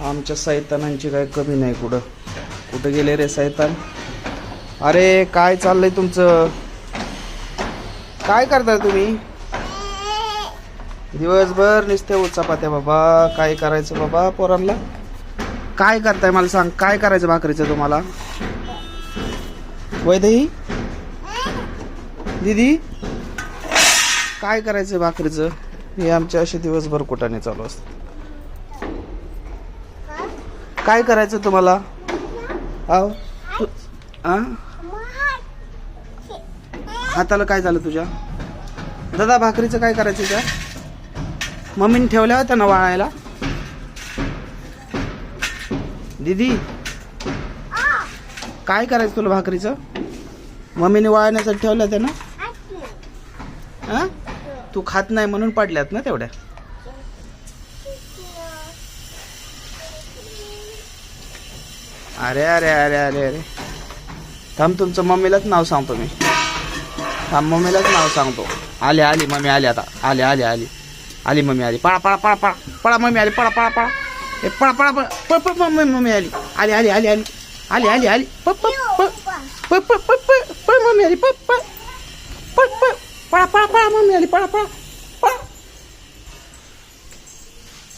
आमच्या सैतानांची काही कमी नाही. कुठं गेले रे सैतान? अरे काय चाललंय तुमचं? काय करता तुम्ही दिवसभर? नुसते उचापात्या बाबा. काय करायचं बाबा पोरांना? काय करताय मला सांग, काय करायचं भाकरीचं तुम्हाला? वैदेही दीदी काय करायचं भाकरीचं? हे आमच्या असे दिवसभर कुठाने चालू असतात. काय करायचं तुम्हाला? आव हाताला काय झालं तुझ्या? दादा भाकरीचं काय करायचं त्या? मम्मीने ठेवल्या होत्या ना वाळायला. दीदी काय करायचं तुला भाकरीचं? मम्मीने वाळण्यासाठी ठेवल्या होत्या ना? तू खात नाही म्हणून पडल्यात ना तेवढ्या. अरे अरे अरे अरे अरे थांब, तुमचं मम्मीलाच नाव सांगतो मी. थांब, मम्मीलाच नाव सांगतो. आली मम्मी आली. आता आली मम्मी आली. पळा पळा पळा पळा पळा मम्मी आली. पळा पळा पळा हे पळा पळा पळ पळ पळ मम्मी आली. आली पळ पळ पळ पळ पळ पळ पळ मम्मी आली. पळ पळ पळ पळ पळा पळा पळा मम्मी आली. पळा पळा